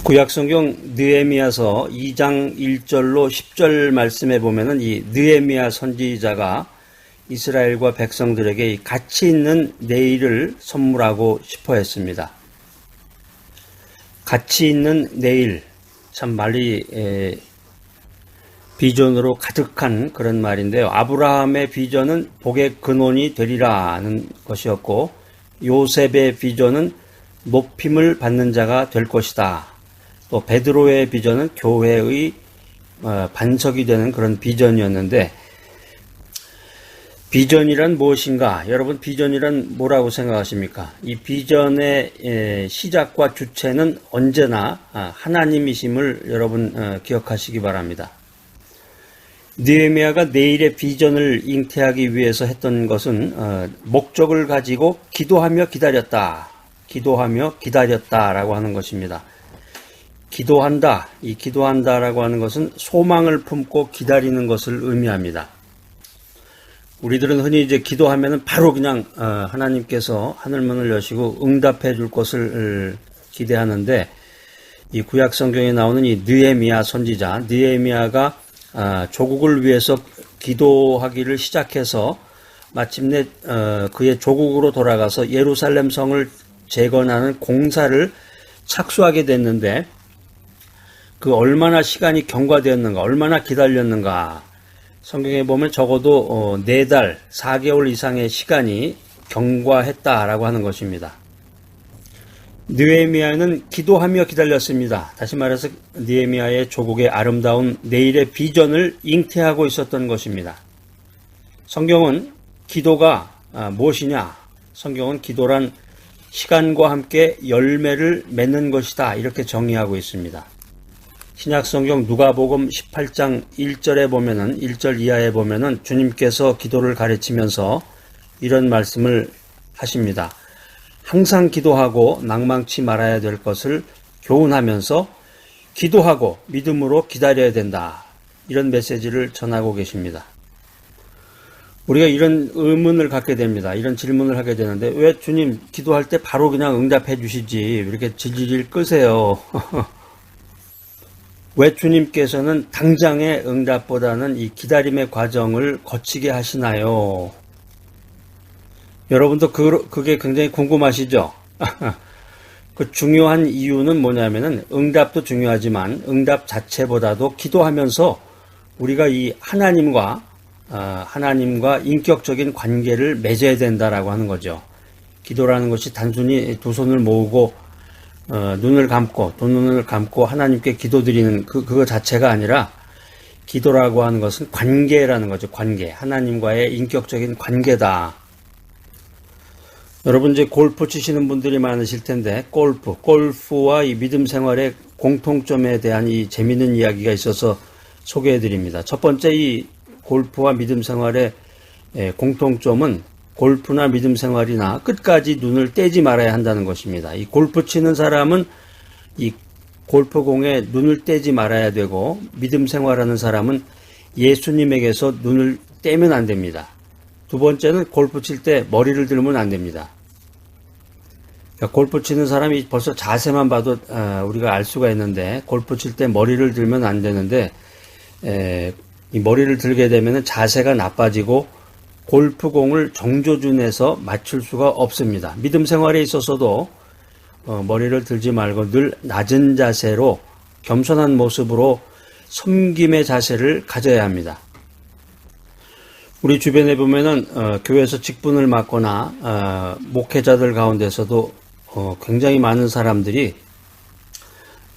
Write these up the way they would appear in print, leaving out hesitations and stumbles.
구약성경 느헤미야서 2장 1절로 10절 말씀에 보면은 이 느헤미야 선지자가 이스라엘과 백성들에게 가치 있는 내일을 선물하고 싶어 했습니다. 가치 있는 내일, 참 말이 비전으로 가득한 그런 말인데요. 아브라함의 비전은 복의 근원이 되리라는 것이었고, 요셉의 비전은 높임을 받는 자가 될 것이다. 또 베드로의 비전은 교회의 반석이 되는 그런 비전이었는데, 비전이란 무엇인가? 여러분, 비전이란 뭐라고 생각하십니까? 이 비전의 시작과 주체는 언제나 하나님이심을 여러분 기억하시기 바랍니다. 느헤미야가 내일의 비전을 잉태하기 위해서 했던 것은 목적을 가지고 기도하며 기다렸다라고 하는 것입니다. 기도한다, 이 기도한다라고 하는 것은 소망을 품고 기다리는 것을 의미합니다. 우리들은 흔히 이제 기도하면은 바로 그냥 하나님께서 하늘문을 여시고 응답해 줄 것을 기대하는데, 이 구약 성경에 나오는 이 느헤미야 선지자, 느헤미야가 조국을 위해서 기도하기를 시작해서 마침내 그의 조국으로 돌아가서 예루살렘 성을 재건하는 공사를 착수하게 됐는데, 그 얼마나 시간이 경과되었는가, 얼마나 기다렸는가. 성경에 보면 적어도 4달, 4개월 이상의 시간이 경과했다라고 하는 것입니다. 느헤미야는 기도하며 기다렸습니다. 다시 말해서 느헤미야의 조국의 아름다운 내일의 비전을 잉태하고 있었던 것입니다. 성경은 기도가 무엇이냐? 성경은 기도란 시간과 함께 열매를 맺는 것이다, 이렇게 정의하고 있습니다. 신약성경 누가복음 18장 1절에 보면은, 1절 이하에 보면은 주님께서 기도를 가르치면서 이런 말씀을 하십니다. 항상 기도하고 낭망치 말아야 될 것을 교훈하면서 기도하고 믿음으로 기다려야 된다, 이런 메시지를 전하고 계십니다. 우리가 이런 의문을 갖게 됩니다. 이런 질문을 하게 되는데, 왜 주님 기도할 때 바로 그냥 응답해 주시지, 왜 이렇게 질질 끄세요? 왜 주님께서는 당장의 응답보다는 이 기다림의 과정을 거치게 하시나요? 여러분도 그게 굉장히 궁금하시죠? 그 중요한 이유는 뭐냐면은, 응답도 중요하지만 응답 자체보다도 기도하면서 우리가 이 하나님과 인격적인 관계를 맺어야 된다라고 하는 거죠. 기도라는 것이 단순히 두 손을 모으고 눈을 감고, 두 눈을 감고 하나님께 기도드리는 그거 자체가 아니라, 기도라고 하는 것은 관계라는 거죠. 관계. 하나님과의 인격적인 관계다. 여러분, 이제 골프 치시는 분들이 많으실 텐데, 골프와 이 믿음 생활의 공통점에 대한 이 재미있는 이야기가 있어서 소개해 드립니다. 첫 번째, 이 골프와 믿음 생활의 공통점은 골프나 믿음 생활이나 끝까지 눈을 떼지 말아야 한다는 것입니다. 이 골프 치는 사람은 이 골프공에 눈을 떼지 말아야 되고, 믿음 생활하는 사람은 예수님에게서 눈을 떼면 안 됩니다. 두 번째는 골프 칠 때 머리를 들면 안 됩니다. 그러니까 골프 치는 사람이 벌써 자세만 봐도 우리가 알 수가 있는데, 골프 칠 때 머리를 들면 안 되는데, 이 머리를 들게 되면 자세가 나빠지고 골프공을 정조준에서 맞출 수가 없습니다. 믿음 생활에 있어서도 머리를 들지 말고 늘 낮은 자세로, 겸손한 모습으로 섬김의 자세를 가져야 합니다. 우리 주변에 보면은 교회에서 직분을 맡거나 목회자들 가운데서도 굉장히 많은 사람들이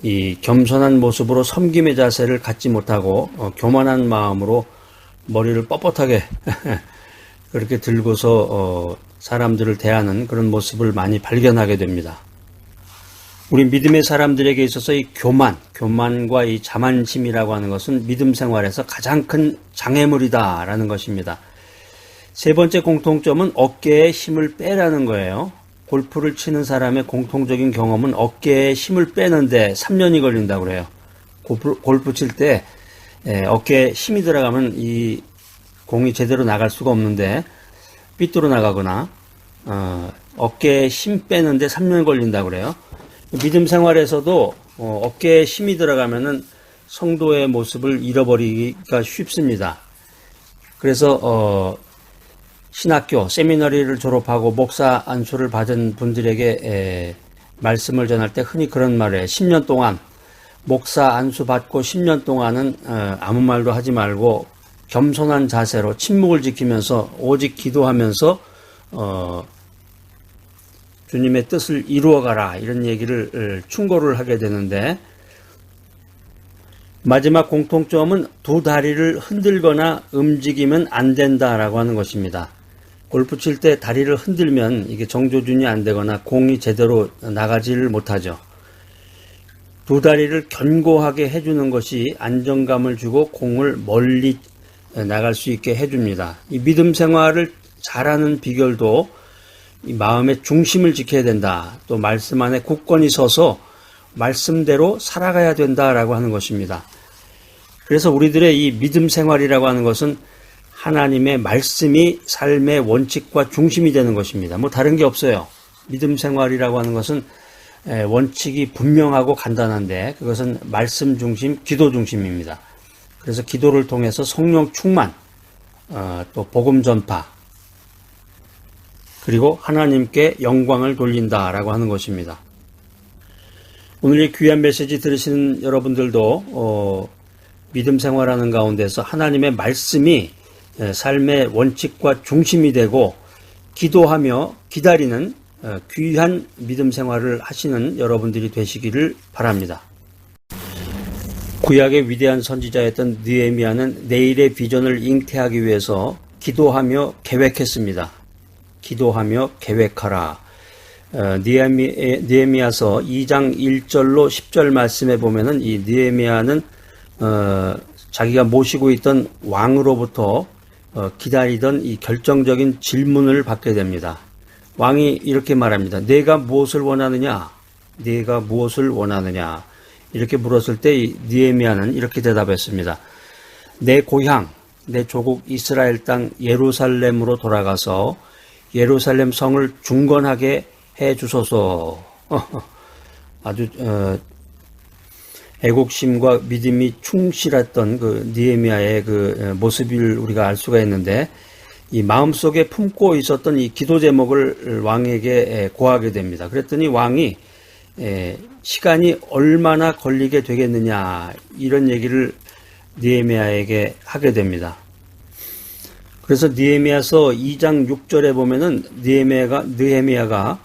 이 겸손한 모습으로 섬김의 자세를 갖지 못하고 교만한 마음으로 머리를 뻣뻣하게 그렇게 들고서 사람들을 대하는 그런 모습을 많이 발견하게 됩니다. 우리 믿음의 사람들에게 있어서 이 교만과 이 자만심이라고 하는 것은 믿음 생활에서 가장 큰 장애물이다라는 것입니다. 세 번째 공통점은 어깨에 힘을 빼라는 거예요. 골프를 치는 사람의 공통적인 경험은 어깨에 힘을 빼는데 3년이 걸린다고 그래요. 골프 칠 때 어깨에 힘이 들어가면 이 공이 제대로 나갈 수가 없는데, 삐뚤어 나가거나 어깨에 힘 빼는데 3년 걸린다고 그래요. 믿음 생활에서도 어깨에 힘이 들어가면은 성도의 모습을 잃어버리기가 쉽습니다. 그래서 신학교, 세미너리를 졸업하고 목사 안수를 받은 분들에게 말씀을 전할 때 흔히 그런 말을 해요. 10년 동안 목사 안수 받고 10년 동안은 아무 말도 하지 말고 겸손한 자세로 침묵을 지키면서 오직 기도하면서 주님의 뜻을 이루어가라, 이런 얘기를 충고를 하게 되는데, 마지막 공통점은 두 다리를 흔들거나 움직이면 안 된다라고 하는 것입니다. 골프 칠 때 다리를 흔들면 이게 정조준이 안 되거나 공이 제대로 나가지를 못하죠. 두 다리를 견고하게 해주는 것이 안정감을 주고 공을 멀리 나갈 수 있게 해줍니다. 이 믿음 생활을 잘하는 비결도 이 마음의 중심을 지켜야 된다. 또 말씀 안에 굳건히 서서 말씀대로 살아가야 된다라고 하는 것입니다. 그래서 우리들의 이 믿음 생활이라고 하는 것은 하나님의 말씀이 삶의 원칙과 중심이 되는 것입니다. 뭐 다른 게 없어요. 믿음 생활이라고 하는 것은 원칙이 분명하고 간단한데 그것은 말씀 중심, 기도 중심입니다. 그래서 기도를 통해서 성령 충만, 또 복음 전파, 그리고 하나님께 영광을 돌린다라고 하는 것입니다. 오늘 이 귀한 메시지 들으시는 여러분들도 믿음 생활하는 가운데서 하나님의 말씀이 삶의 원칙과 중심이 되고 기도하며 기다리는 귀한 믿음 생활을 하시는 여러분들이 되시기를 바랍니다. 구약의 위대한 선지자였던 느헤미야는 내일의 비전을 잉태하기 위해서 기도하며 계획했습니다. 기도하며 계획하라. 느헤미야서 2장 1절로 10절 말씀에 보면은 이 느헤미야는 자기가 모시고 있던 왕으로부터 기다리던 이 결정적인 질문을 받게 됩니다. 왕이 이렇게 말합니다. 내가 무엇을 원하느냐? 내가 무엇을 원하느냐? 이렇게 물었을 때 이 느헤미야는 이렇게 대답했습니다. 내 고향, 내 조국 이스라엘 땅 예루살렘으로 돌아가서 예루살렘 성을 중건하게 해 주소서. 아주 애국심과 믿음이 충실했던 그 느헤미야의 그 모습을 우리가 알 수가 있는데, 이 마음속에 품고 있었던 이 기도 제목을 왕에게 고하게 됩니다. 그랬더니 왕이 시간이 얼마나 걸리게 되겠느냐, 이런 얘기를 느헤미야에게 하게 됩니다. 그래서 느헤미야서 2장 6절에 보면은 느헤미야가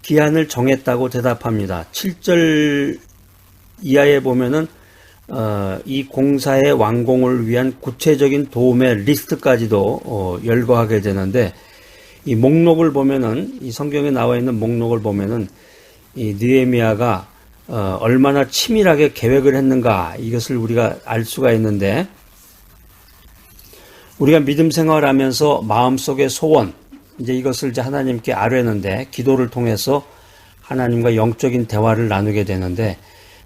기한을 정했다고 대답합니다. 7절 이하에 보면은 이 공사의 완공을 위한 구체적인 도움의 리스트까지도 열거하게 되는데, 이 목록을 보면은, 이 성경에 나와 있는 목록을 보면은 이 느헤미야가 얼마나 치밀하게 계획을 했는가, 이것을 우리가 알 수가 있는데, 우리가 믿음 생활하면서 마음속의 소원, 이제 이것을 이제 하나님께 아뢰는데, 기도를 통해서 하나님과 영적인 대화를 나누게 되는데,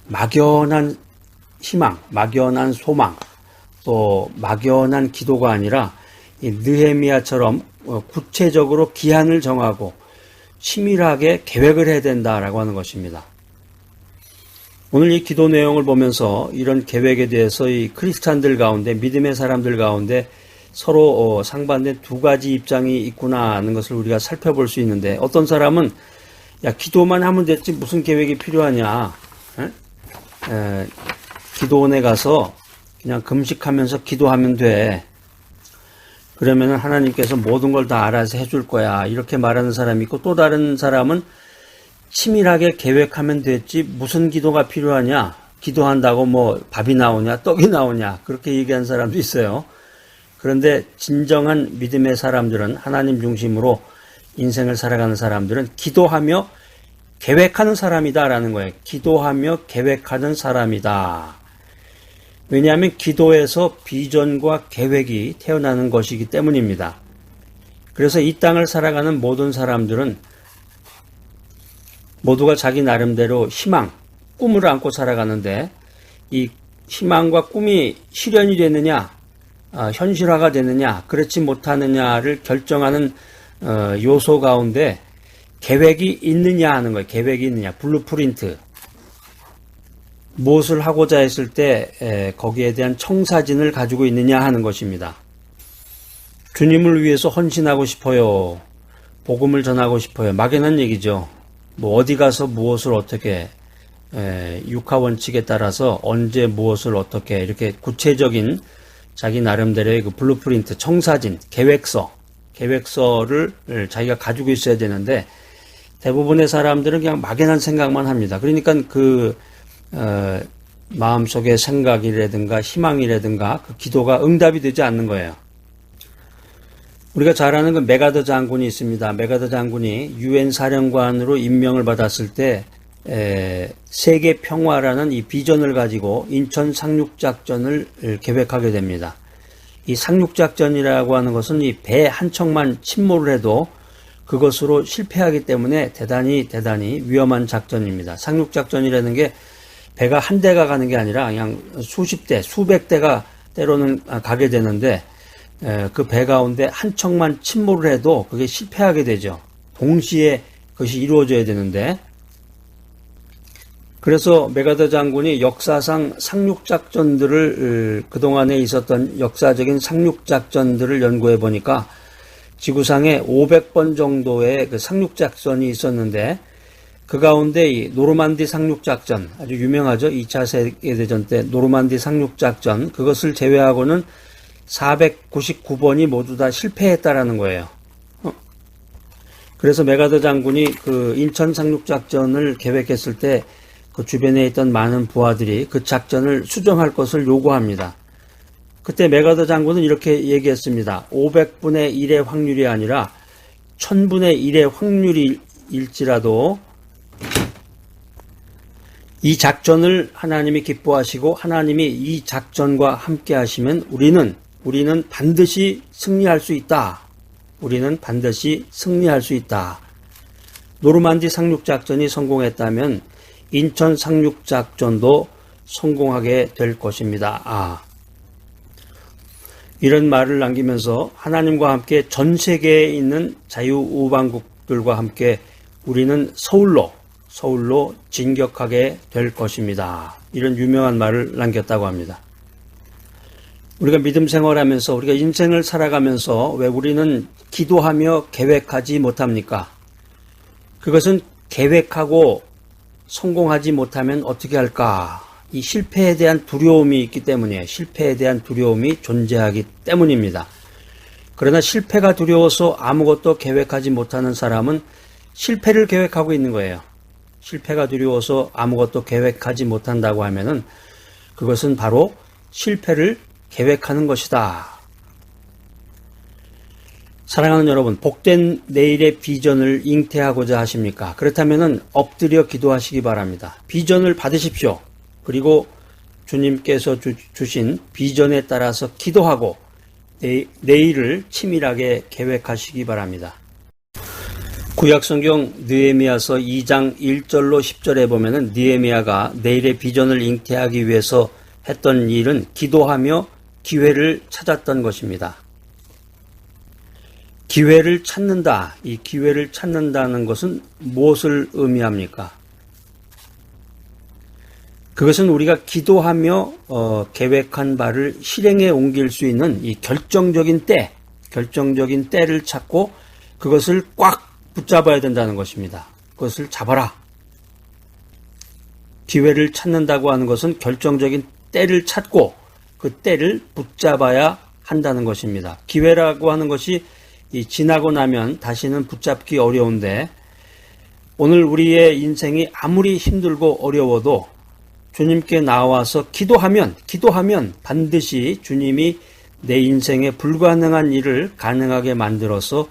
막연한 희망, 막연한 소망, 또 막연한 기도가 아니라 이 느헤미야처럼 구체적으로 기한을 정하고 치밀하게 계획을 해야 된다라고 하는 것입니다. 오늘 이 기도 내용을 보면서 이런 계획에 대해서 이 크리스찬들 가운데, 믿음의 사람들 가운데 서로 상반된 두 가지 입장이 있구나 하는 것을 우리가 살펴볼 수 있는데, 어떤 사람은 야, 기도만 하면 됐지 무슨 계획이 필요하냐, 기도원에 가서 그냥 금식하면서 기도하면 돼, 그러면 하나님께서 모든 걸 다 알아서 해줄 거야, 이렇게 말하는 사람이 있고, 또 다른 사람은 치밀하게 계획하면 됐지 무슨 기도가 필요하냐, 기도한다고 뭐 밥이 나오냐 떡이 나오냐, 그렇게 얘기하는 사람도 있어요. 그런데 진정한 믿음의 사람들은, 하나님 중심으로 인생을 살아가는 사람들은 기도하며 계획하는 사람이다라는 거예요. 기도하며 계획하는 사람이다. 왜냐하면 기도에서 비전과 계획이 태어나는 것이기 때문입니다. 그래서 이 땅을 살아가는 모든 사람들은 모두가 자기 나름대로 희망, 꿈을 안고 살아가는데, 이 희망과 꿈이 실현이 되느냐, 현실화가 되느냐, 그렇지 못하느냐를 결정하는 요소 가운데 계획이 있느냐 하는 거예요. 계획이 있느냐. 블루프린트. 무엇을 하고자 했을 때 거기에 대한 청사진을 가지고 있느냐 하는 것입니다. 주님을 위해서 헌신하고 싶어요. 복음을 전하고 싶어요. 막연한 얘기죠. 뭐 어디 가서 무엇을 어떻게 육하원칙에 따라서 언제 무엇을 어떻게 이렇게 구체적인 자기 나름대로의 그 블루프린트, 청사진, 계획서를 자기가 가지고 있어야 되는데 대부분의 사람들은 그냥 막연한 생각만 합니다. 그러니까 마음속의 생각이라든가 희망이라든가 그 기도가 응답이 되지 않는 거예요. 우리가 잘 아는 그 메가더 장군이 있습니다. 메가더 장군이 유엔 사령관으로 임명을 받았을 때 세계 평화라는 이 비전을 가지고 인천 상륙작전을 계획하게 됩니다. 이 상륙작전이라고 하는 것은 이 배 한 척만 침몰을 해도 그것으로 실패하기 때문에 대단히 위험한 작전입니다. 상륙작전이라는 게 배가 한 대가 가는 게 아니라 그냥 수십 대, 수백 대가 때로는 가게 되는데 그 배 가운데 한 척만 침몰을 해도 그게 실패하게 되죠. 동시에 그것이 이루어져야 되는데 그래서 메가더 장군이 역사상 상륙작전들을 그동안에 있었던 역사적인 상륙작전들을 연구해 보니까 지구상에 500번 정도의 그 상륙작전이 있었는데 그 가운데 이 노르만디 상륙작전 아주 유명하죠. 2차 세계대전 때 노르만디 상륙작전 그것을 제외하고는 499번이 모두 다 실패했다라는 거예요. 그래서 메가더 장군이 그 인천 상륙작전을 계획했을 때 그 주변에 있던 많은 부하들이 그 작전을 수정할 것을 요구합니다. 그때 메가더 장군은 이렇게 얘기했습니다. 500분의 1의 확률이 아니라 1000분의 1의 확률일지라도 이 작전을 하나님이 기뻐하시고 하나님이 이 작전과 함께 하시면 우리는 반드시 승리할 수 있다. 우리는 반드시 승리할 수 있다. 노르만디 상륙작전이 성공했다면 인천 상륙작전도 성공하게 될 것입니다. 이런 말을 남기면서 하나님과 함께 전 세계에 있는 자유우방국들과 함께 우리는 서울로 진격하게 될 것입니다. 이런 유명한 말을 남겼다고 합니다. 우리가 믿음 생활하면서 우리가 인생을 살아가면서 왜 우리는 기도하며 계획하지 못합니까? 그것은 계획하고 성공하지 못하면 어떻게 할까? 이 실패에 대한 두려움이 있기 때문이에요. 실패에 대한 두려움이 존재하기 때문입니다. 그러나 실패가 두려워서 아무것도 계획하지 못하는 사람은 실패를 계획하고 있는 거예요. 실패가 두려워서 아무것도 계획하지 못한다고 하면은 그것은 바로 실패를 계획하는 것이다. 사랑하는 여러분, 복된 내일의 비전을 잉태하고자 하십니까? 그렇다면 엎드려 기도하시기 바랍니다. 비전을 받으십시오. 그리고 주님께서 주신 비전에 따라서 기도하고 내일을 치밀하게 계획하시기 바랍니다. 구약성경 느헤미야서 2장 1절로 10절에 보면은 느헤미야가 내일의 비전을 잉태하기 위해서 했던 일은 기도하며 기회를 찾았던 것입니다. 기회를 찾는다. 이 기회를 찾는다는 것은 무엇을 의미합니까? 그것은 우리가 기도하며 계획한 바를 실행에 옮길 수 있는 이 결정적인 때를 찾고 그것을 꽉 붙잡아야 된다는 것입니다. 그것을 잡아라. 기회를 찾는다고 하는 것은 결정적인 때를 찾고 그 때를 붙잡아야 한다는 것입니다. 기회라고 하는 것이 지나고 나면 다시는 붙잡기 어려운데 오늘 우리의 인생이 아무리 힘들고 어려워도 주님께 나와서 기도하면 반드시 주님이 내 인생에 불가능한 일을 가능하게 만들어서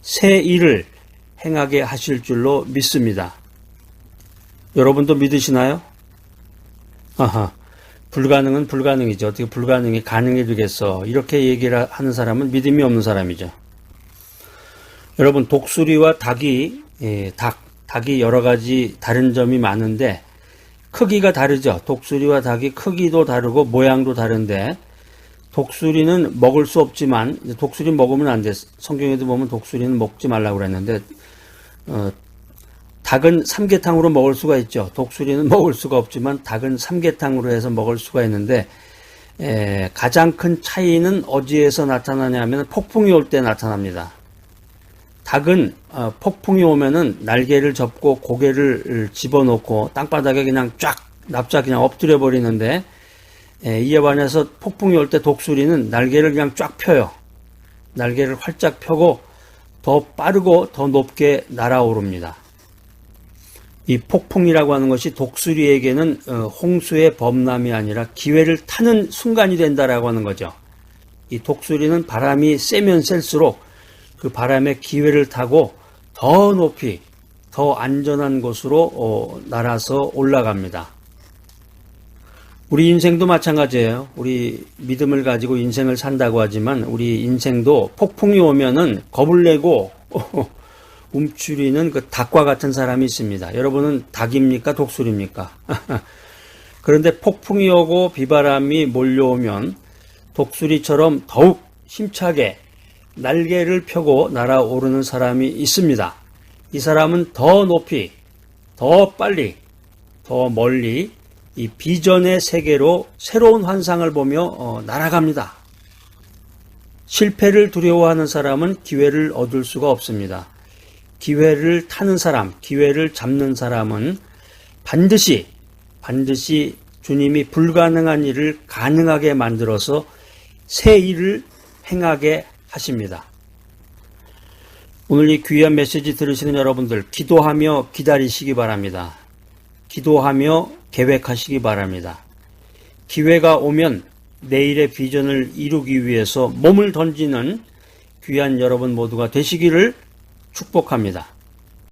새 일을 행하게 하실 줄로 믿습니다. 여러분도 믿으시나요? 불가능은 불가능이죠. 어떻게 불가능이 가능해 되겠어. 이렇게 얘기를 하는 사람은 믿음이 없는 사람이죠. 여러분, 독수리와 닭이 여러 가지 다른 점이 많은데 크기가 다르죠. 독수리와 닭이 크기도 다르고 모양도 다른데 독수리는 먹을 수 없지만 독수리 먹으면 안 돼. 성경에도 보면 독수리는 먹지 말라고 그랬는데 닭은 삼계탕으로 먹을 수가 있죠. 독수리는 먹을 수가 없지만 닭은 삼계탕으로 해서 먹을 수가 있는데, 가장 큰 차이는 어디에서 나타나냐면 폭풍이 올 때 나타납니다. 닭은 폭풍이 오면은 날개를 접고 고개를 집어넣고 땅바닥에 그냥 쫙 납작 그냥 엎드려 버리는데, 이에 반해서 폭풍이 올 때 독수리는 날개를 그냥 쫙 펴요. 날개를 활짝 펴고 더 빠르고 더 높게 날아오릅니다. 이 폭풍이라고 하는 것이 독수리에게는 홍수의 범람이 아니라 기회를 타는 순간이 된다라고 하는 거죠. 이 독수리는 바람이 세면 셀수록 그 바람의 기회를 타고 더 높이, 더 안전한 곳으로 날아서 올라갑니다. 우리 인생도 마찬가지예요. 우리 믿음을 가지고 인생을 산다고 하지만 우리 인생도 폭풍이 오면은 겁을 내고 움츠리는 그 닭과 같은 사람이 있습니다. 여러분은 닭입니까? 독수리입니까? 그런데 폭풍이 오고 비바람이 몰려오면 독수리처럼 더욱 힘차게 날개를 펴고 날아오르는 사람이 있습니다. 이 사람은 더 높이, 더 빨리, 더 멀리 이 비전의 세계로 새로운 환상을 보며 날아갑니다. 실패를 두려워하는 사람은 기회를 얻을 수가 없습니다. 기회를 타는 사람, 기회를 잡는 사람은 반드시 주님이 불가능한 일을 가능하게 만들어서 새 일을 행하게 하십니다. 오늘 이 귀한 메시지 들으시는 여러분들, 기도하며 기다리시기 바랍니다. 기도하며 계획하시기 바랍니다. 기회가 오면 내일의 비전을 이루기 위해서 몸을 던지는 귀한 여러분 모두가 되시기를 축복합니다.